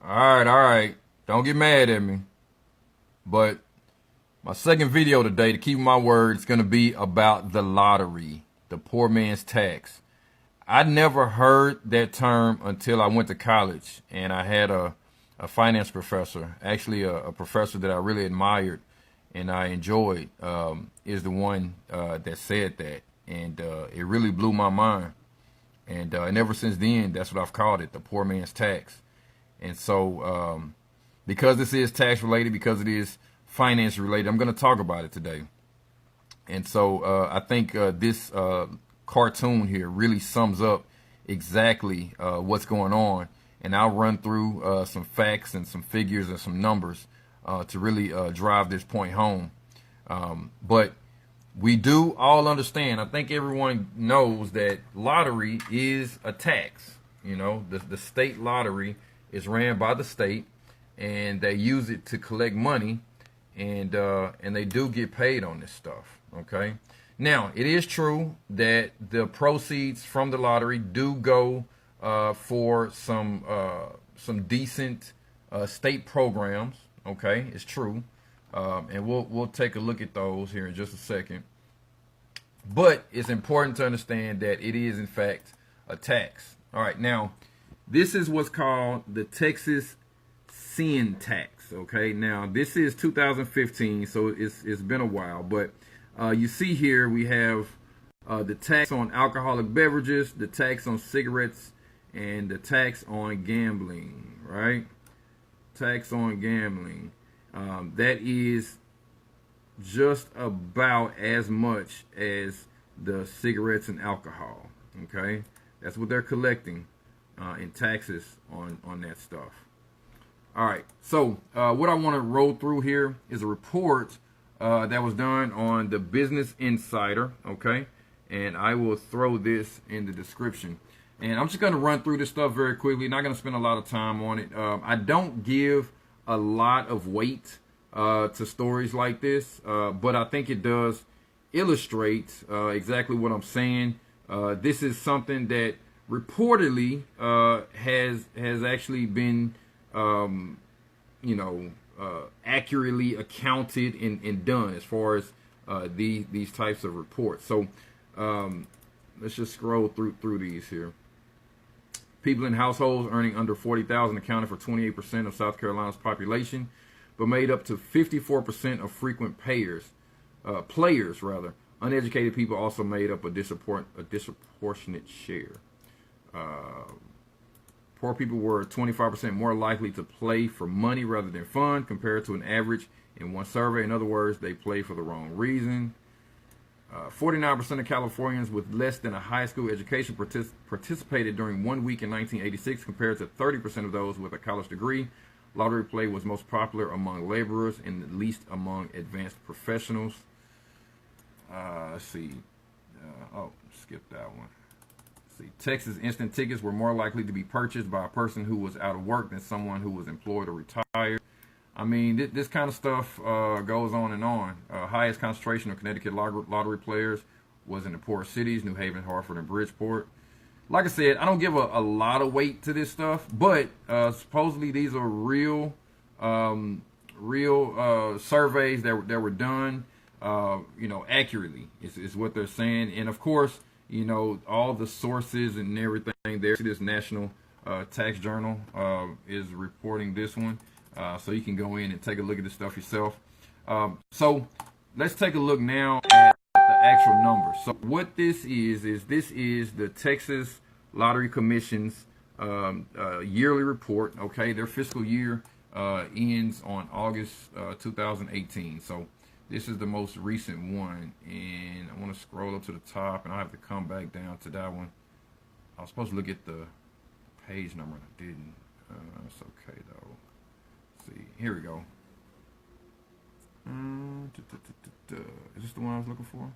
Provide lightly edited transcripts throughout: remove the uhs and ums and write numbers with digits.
All right. Don't get mad at me. But my second video today, to keep my word, is going to be about the lottery, the poor man's tax. I never heard that term until I went to college, and I had a finance professor, actually a professor that I really admired and I enjoyed, is the one that said that. And it really blew my mind. And ever since then, that's what I've called it, the poor man's tax. And so because this is tax related, because it is finance related, I'm going to talk about it today. And so I think this cartoon here really sums up exactly what's going on. And I'll run through some facts and some figures and some numbers to really drive this point home. But we do all understand, I think everyone knows that lottery is a tax. You know, the state lottery is ran by the state, and they use it to collect money, and they do get paid on this stuff. Okay. Now, it is true that the proceeds from the lottery do go for some decent state programs. Okay, it's true, and we'll take a look at those here in just a second. But it's important to understand that it is in fact a tax. All right, now this is what's called the Texas sin tax. Okay, now this is 2015, so it's been a while, but you see here we have the tax on alcoholic beverages, the tax on cigarettes, and the tax on gambling. Right, tax on gambling. That is just about as much as the cigarettes and alcohol. Okay, that's what they're collecting in taxes on that stuff. All right, so what I want to roll through here is a report that was done on the Business Insider. Okay, and I will throw this in the description. And I'm just going to run through this stuff very quickly. Not going to spend a lot of time on it. I don't give a lot of weight to stories like this, but I think it does illustrate exactly what I'm saying. This is something that reportedly has actually been, accurately accounted and done as far as these types of reports. So let's just scroll through these here. People in households earning under $40,000 accounted for 28% of South Carolina's population, but made up to 54% of frequent players. Uneducated people also made up a disproportionate share. Poor people were 25% more likely to play for money rather than fun, compared to an average in one survey. In other words, they play for the wrong reason. 49% of Californians with less than a high school education participated during 1 week in 1986, compared to 30% of those with a college degree. Lottery play was most popular among laborers and least among advanced professionals. Let's see. Skip that one. Let's see. Texas instant tickets were more likely to be purchased by a person who was out of work than someone who was employed or retired. I mean, this kind of stuff goes on and on. Highest concentration of Connecticut lottery players was in the poor cities, New Haven, Hartford, and Bridgeport. Like I said, I don't give a lot of weight to this stuff, but supposedly these are real surveys that were done, accurately is what they're saying. And of course, all the sources and everything there. This National Tax Journal is reporting this one. So you can go in and take a look at this stuff yourself. So let's take a look now at the actual numbers. So what this is the Texas Lottery Commission's yearly report. Okay, their fiscal year ends on August 2018. So this is the most recent one, and I want to scroll up to the top, and I have to come back down to that one. I was supposed to look at the page number, and I didn't. It's okay though. See, here we go. Is this the one I was looking for?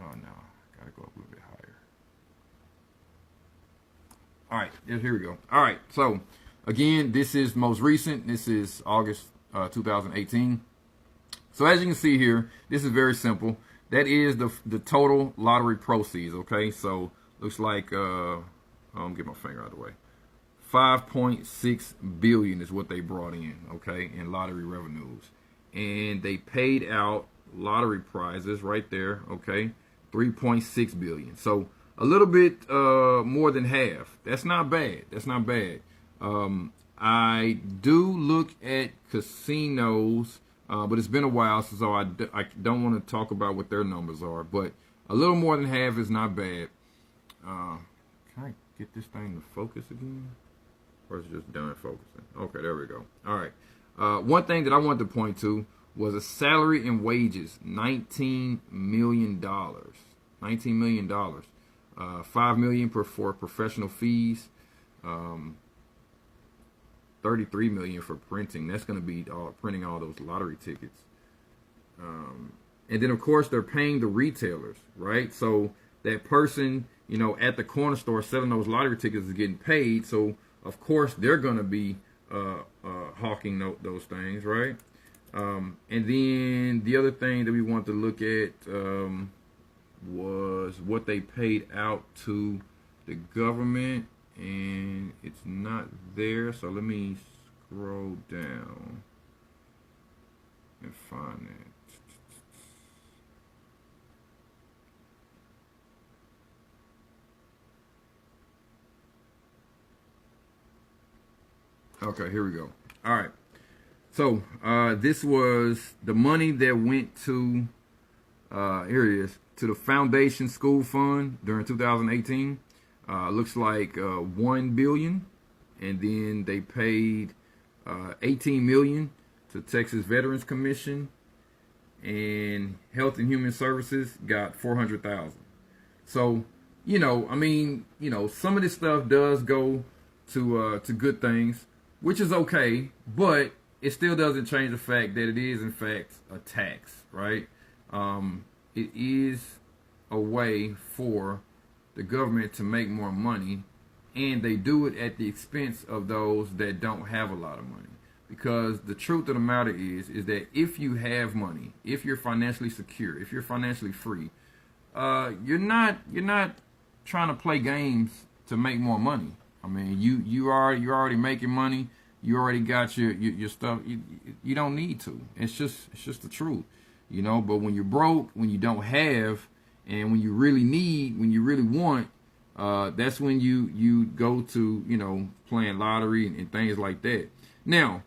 Oh no, gotta go up a little bit higher. All right, here we go. All right, so again, this is most recent. This is August 2018. So as you can see here, this is very simple. That is the total lottery proceeds. Okay, so looks like I'm get my finger out of the way. 5.6 billion is what they brought in, okay, in lottery revenues. And they paid out lottery prizes right there, okay, 3.6 billion. So a little bit more than half. That's not bad. That's not bad. I do look at casinos, but it's been a while, so I don't want to talk about what their numbers are. But a little more than half is not bad. Can I get this thing to focus again? Or is it just done focusing? Okay, there we go. All right. One thing that I wanted to point to was a salary and wages, $19 million. $19 million. $5 million for professional fees. 33 million for printing. That's going to be printing all those lottery tickets. And then of course they're paying the retailers, right? So that person, you know, at the corner store selling those lottery tickets is getting paid. So of course they're going to be hawking those things, right? And then the other thing that we want to look at was what they paid out to the government, and it's not there. So let me scroll down and find that. Okay, here we go. All right. So this was the money that went to, here it is, to the Foundation School Fund during 2018. Looks like 1 billion, and then they paid 18 million to Texas Veterans Commission, and Health and Human Services got 400,000. So, you know, I mean, you know, some of this stuff does go to good things, which is okay, but it still doesn't change the fact that it is in fact a tax, right? It is a way for the government to make more money, and they do it at the expense of those that don't have a lot of money. Because the truth of the matter is that if you have money, if you're financially secure, if you're financially free, you're not trying to play games to make more money. I mean, you're already making money. You already got your stuff. You don't need to. It's just the truth, you know. But when you're broke, when you don't have, and when you really need, when you really want, that's when you go to, you know, playing lottery and things like that. Now,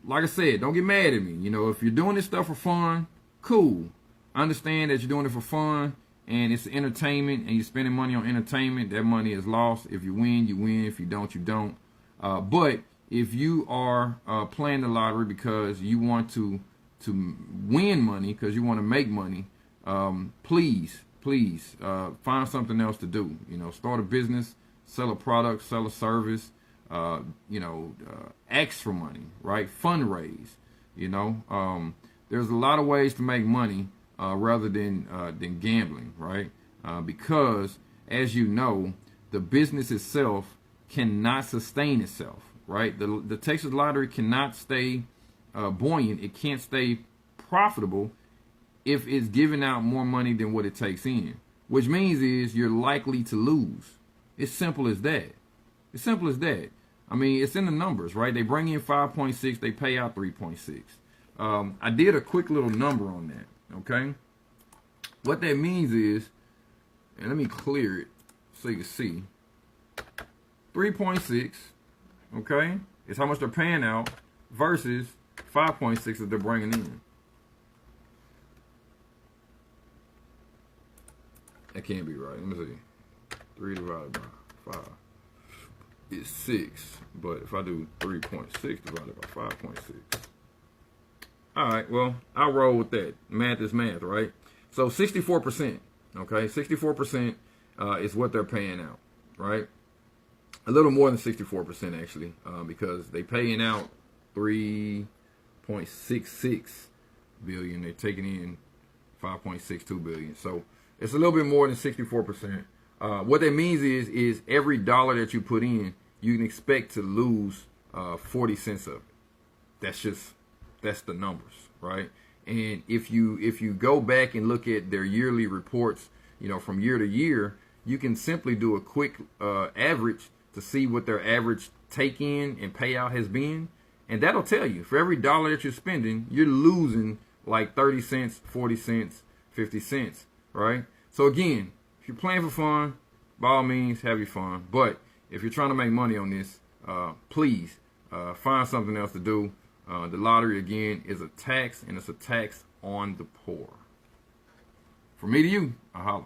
like I said, don't get mad at me. You know, if you're doing this stuff for fun, cool. I understand that you're doing it for fun and it's entertainment, and you're spending money on entertainment. That money is lost. If you win, you win. If you don't, you don't. But if you are playing the lottery because you want to win money, because you want to make money, please find something else to do. You know, start a business, sell a product, sell a service. You know, ask for money, right? Fundraise. You know, there's a lot of ways to make money rather than gambling, right? Because as you know, the business itself cannot sustain itself. Right, the Texas Lottery cannot stay buoyant. It can't stay profitable if it's giving out more money than what it takes in. Which means is you're likely to lose. It's simple as that. It's simple as that. I mean, it's in the numbers, right? They bring in 5.6, they pay out 3.6. I did a quick little number on that. Okay, what that means is, and let me clear it so you can see. 3.6. Okay, it's how much they're paying out versus 5.6 that they're bringing in. That can't be right. Let me see. 3 divided by 5 is 6. But if I do 3.6 divided by 5.6. All right, well, I'll roll with that. Math is math, right? So 64%. Okay, 64% is what they're paying out, right? A little more than 64% actually, because they paying out 3.66 billion. They're taking in 5.62 billion. So it's a little bit more than 64%. What that means is every dollar that you put in, you can expect to lose 40 cents of it. That's the numbers, right? And if you go back and look at their yearly reports, you know, from year to year, you can simply do a quick average to see what their average take in and payout has been. And that'll tell you, for every dollar that you're spending, you're losing like 30 cents, 40 cents, 50 cents, right? So again, if you're playing for fun, by all means, have your fun. But if you're trying to make money on this, please find something else to do. The lottery, again, is a tax, and it's a tax on the poor. From me to you, I holla.